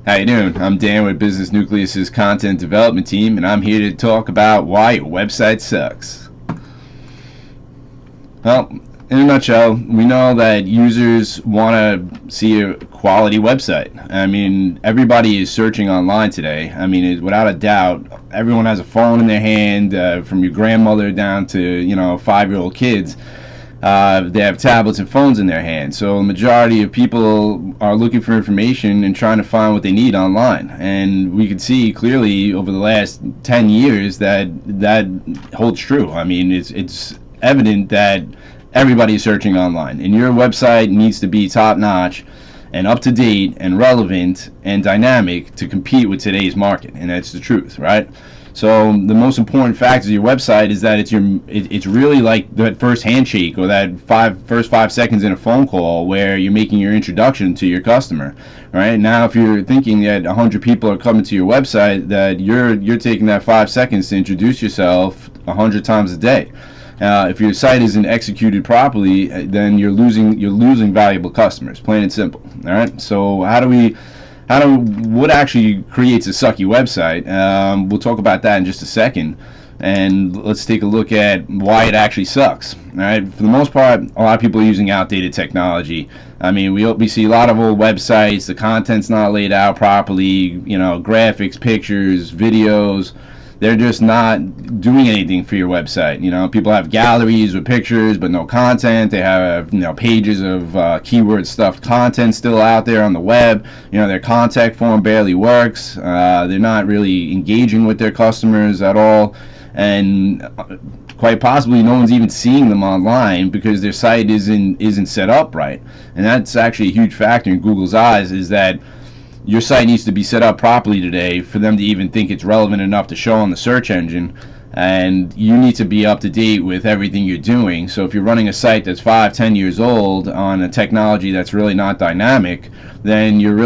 How you doing? I'm Dan with Business Nucleus's content development team, and I'm here to talk about why your website sucks. Well, in a nutshell, we know that users want to see a quality website. I mean, everybody is searching online today. I mean, without a doubt, everyone has a phone in their hand, from your grandmother down to, 5-year-old kids. They have tablets and phones in their hands. So the majority of people are looking for information and trying to find what they need online. And we can see clearly over the last 10 years that holds true. I mean, it's evident that everybody is searching online, and your website needs to be top-notch and up-to-date and relevant and dynamic to compete with today's market. And that's the truth, right? So the most important factor of your website is that it's really like that first handshake or that first 5 seconds in a phone call where you're making your introduction to your customer. Right now, if you're thinking that 100 people are coming to your website, that you're taking that 5 seconds to introduce yourself 100 times a day. If your site isn't executed properly, then you're losing valuable customers. Plain and simple. All right. So what actually creates a sucky website? We'll talk about that in just a second, and let's take a look at why it actually sucks. All right, for the most part, a lot of people are using outdated technology. I mean, we see a lot of old websites. The content's not laid out properly. Graphics, pictures, videos. They're just not doing anything for your website. People have galleries with pictures but no content. They have pages of keyword stuffed content still out there on the web. Their contact form barely works. They're not really engaging with their customers at all, and quite possibly no one's even seeing them online because their site isn't set up right. And that's actually a huge factor in Google's eyes, is that your site needs to be set up properly today for them to even think it's relevant enough to show on the search engine. And you need to be up to date with everything you're doing. So if you're running a site that's 5-10 years old on a technology that's really not dynamic, then you're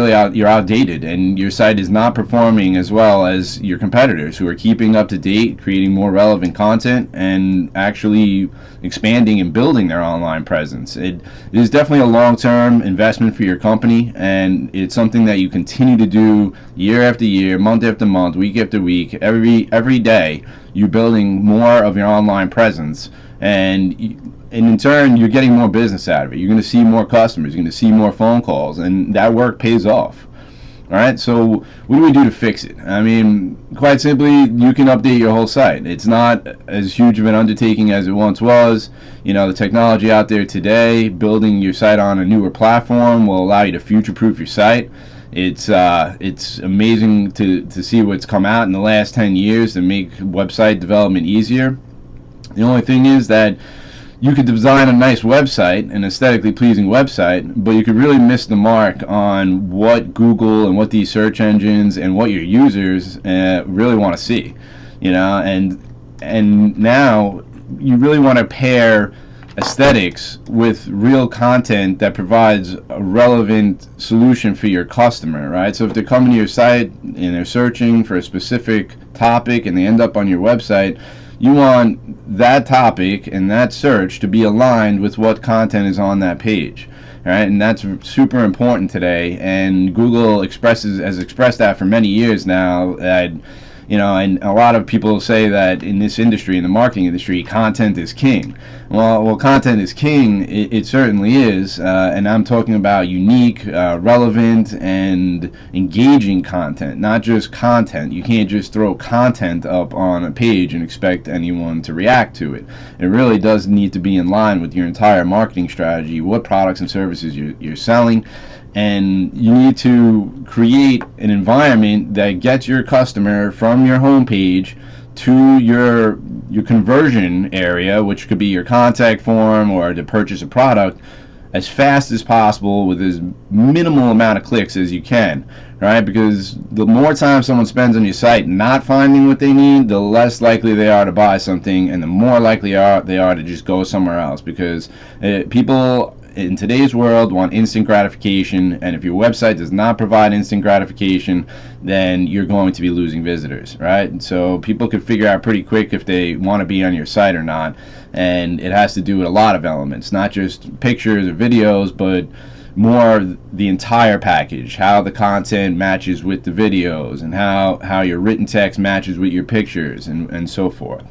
outdated, and your site is not performing as well as your competitors who are keeping up to date, creating more relevant content, and actually expanding and building their online presence. It is definitely a long-term investment for your company, and it's something that you continue to do year after year, month after month, week after week, every day. You're building more of your online presence, and in turn you're getting more business out of it. You're going to see more customers, you're going to see more phone calls, and that work pays off. Alright, so what do we do to fix it? I mean, quite simply, you can update your whole site. It's not as huge of an undertaking as it once was. The technology out there today, building your site on a newer platform will allow you to future-proof your site. It's amazing to see what's come out in the last 10 years to make website development easier. The only thing is that you could design a nice website, an aesthetically pleasing website, but you could really miss the mark on what Google and what these search engines and what your users really want to see. And now you really want to pair aesthetics with real content that provides a relevant solution for your customer, right? So if they're coming to your site and they're searching for a specific topic and they end up on your website, you want that topic and that search to be aligned with what content is on that page. Right? And that's super important today, and Google has expressed that for many years now, that and a lot of people say that in this industry, in the marketing industry, content is king. Well, content is king. It certainly is, and I'm talking about unique, relevant, and engaging content, not just content. You can't just throw content up on a page and expect anyone to react to it. It really does need to be in line with your entire marketing strategy, what products and services you're selling. And you need to create an environment that gets your customer from your home page to your conversion area, which could be your contact form or to purchase a product, as fast as possible with as minimal amount of clicks as you can, right? Because the more time someone spends on your site not finding what they need, the less likely they are to buy something, and the more likely they are to just go somewhere else, because people in today's world want instant gratification, and if your website does not provide instant gratification, then you're going to be losing visitors, right? So people can figure out pretty quick if they want to be on your site or not, and it has to do with a lot of elements, not just pictures or videos, but more the entire package, how the content matches with the videos, and how your written text matches with your pictures, and so forth.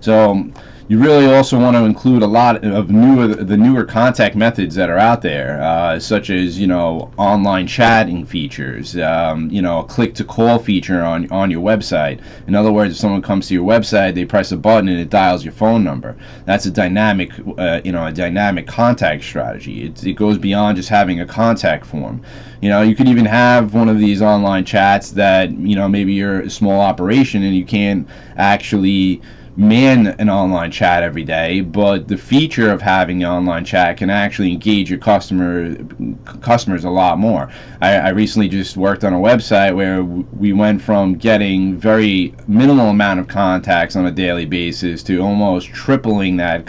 So you really also want to include a lot of the newer contact methods that are out there, such as online chatting features, a click-to-call feature on your website. In other words, if someone comes to your website, they press a button and it dials your phone number. That's a dynamic, a dynamic contact strategy. It goes beyond just having a contact form. You could even have one of these online chats that maybe you're a small operation and you can't actually man an online chat every day, but the feature of having an online chat can actually engage your customers a lot more. I recently just worked on a website where we went from getting very minimal amount of contacts on a daily basis to almost tripling that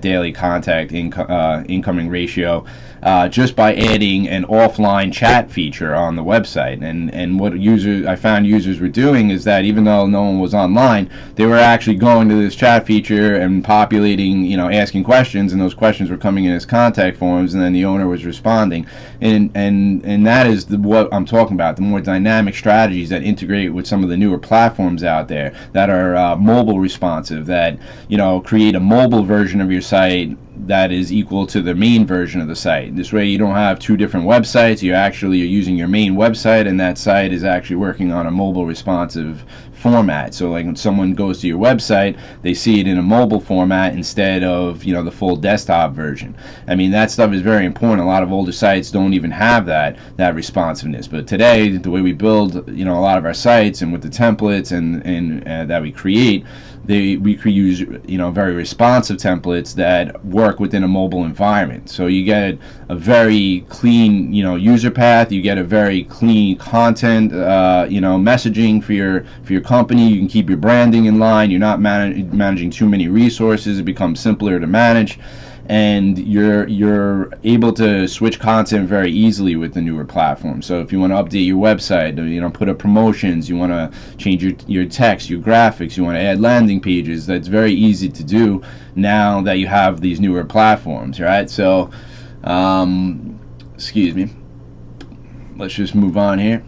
daily contact incoming ratio, just by adding an offline chat feature on the website. And what I found users were doing is that even though no one was online, they were actually going to this chat feature and populating, asking questions, and those questions were coming in as contact forms, and then the owner was responding. And that is what I'm talking about, the more dynamic strategies that integrate with some of the newer platforms out there that are mobile responsive, that create a mobile version of your site that is equal to the main version of the site. This way you don't have two different websites. You actually are using your main website, and that site is actually working on a mobile responsive format. So like when someone goes to your website, they see it in a mobile format instead of the full desktop version. I mean, that stuff is very important. A lot of older sites don't even have that responsiveness. But today, the way we build a lot of our sites, and with the templates and that we create, we could use very responsive templates that work within a mobile environment. So you get a very clean user path. You get a very clean content messaging for your company. You can keep your branding in line. You're not managing too many resources. It becomes simpler to manage, and you're able to switch content very easily with the newer platform. So if you want to update your website, put up promotions, you want to change your text, your graphics, you want to add landing pages, that's very easy to do now that you have these newer platforms, right? So excuse me, let's just move on here.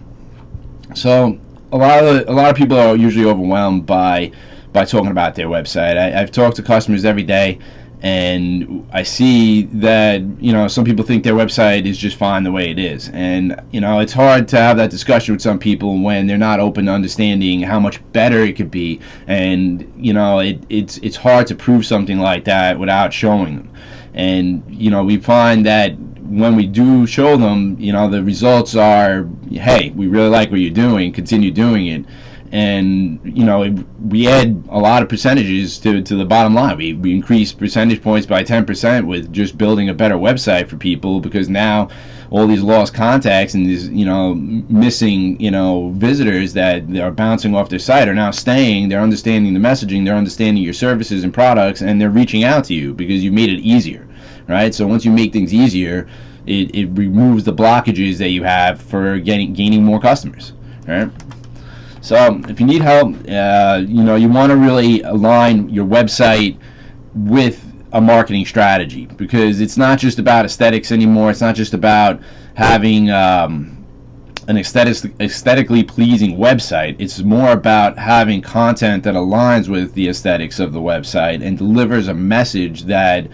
So a lot of people are usually overwhelmed by talking about their website. I've talked to customers every day, and I see that some people think their website is just fine the way it is, and it's hard to have that discussion with some people when they're not open to understanding how much better it could be, and it's hard to prove something like that without showing them. And we find that when we do show them, the results are, hey, we really like what you're doing, continue doing it. And we add a lot of percentages to the bottom line. We increase percentage points by 10% with just building a better website for people, because now all these lost contacts and these missing visitors that are bouncing off their site are now staying. They're understanding the messaging, they're understanding your services and products, and they're reaching out to you because you made it easier, right? So once you make things easier, it removes the blockages that you have for gaining more customers, right? So if you need help, you want to really align your website with a marketing strategy, because it's not just about aesthetics anymore. It's not just about having an aesthetically pleasing website. It's more about having content that aligns with the aesthetics of the website and delivers a message that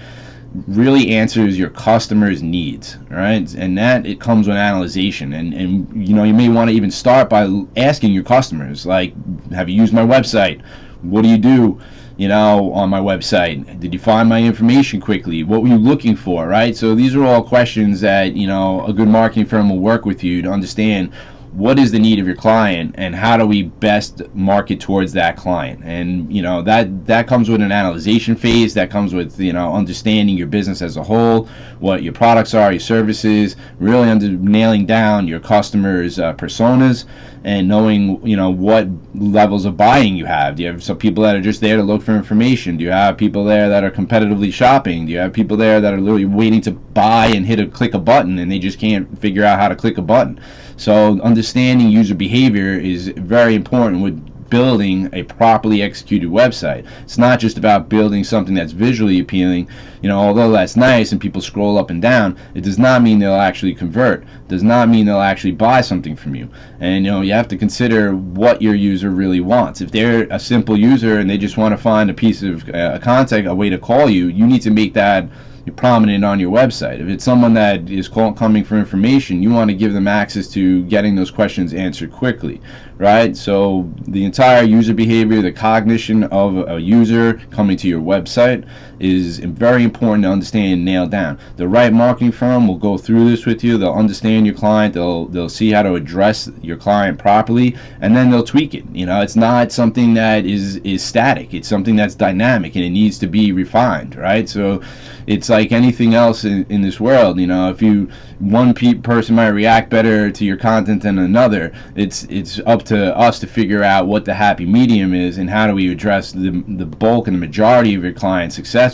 really answers your customers' needs, right? And that it comes with analyzation, and you may want to even start by asking your customers, like, have you used my website? What do you do on my website? Did you find my information quickly? What were you looking for, right? So these are all questions that a good marketing firm will work with you to understand what is the need of your client and how do we best market towards that client. And that comes with an analyzation phase, that comes with understanding your business as a whole, what your products are, your services, really nailing down your customers' personas, and knowing what levels of buying you have. Do you have some people that are just there to look for information? Do you have people there that are competitively shopping? Do you have people there that are literally waiting to buy and click a button, and they just can't figure out how to click a button? So understanding user behavior is very important with building a properly executed website. It's not just about building something that's visually appealing. Although that's nice and people scroll up and down, it does not mean they'll actually convert. It does not mean they'll actually buy something from you. And you have to consider what your user really wants. If they're a simple user and they just want to find a piece of content, a way to call you, you need to make that prominent on your website. If it's someone that is coming for information, you want to give them access to getting those questions answered quickly, right? So the entire user behavior, the cognition of a user coming to your website is very important to understand and nail down. The right marketing firm will go through this with you. They'll understand your client. They'll see how to address your client properly, and then they'll tweak it. It's not something that is static. It's something that's dynamic, and it needs to be refined, right? So it's like anything else in this world. If one person might react better to your content than another, it's up to us to figure out what the happy medium is and how do we address the bulk and the majority of your clients successfully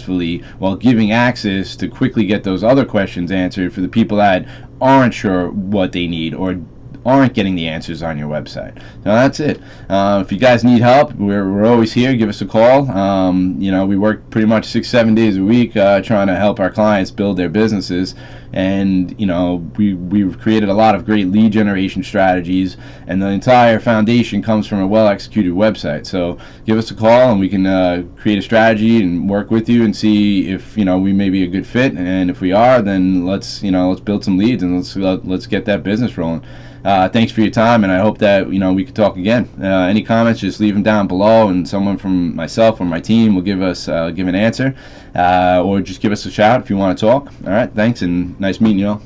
while giving access to quickly get those other questions answered for the people that aren't sure what they need or aren't getting the answers on your website. So that's it. If you guys need help, we're always here. Give us a call. We work pretty much 6-7 days a week trying to help our clients build their businesses, and we've created a lot of great lead generation strategies, and the entire foundation comes from a well executed website. So give us a call and we can create a strategy and work with you and see if we may be a good fit, and if we are, then let's build some leads and let's get that business rolling. Thanks for your time, and I hope that we could talk again. Any comments, just leave them down below, and someone from myself or my team will give an answer, or just give us a shout if you want to talk. All right, thanks, and nice meeting you all.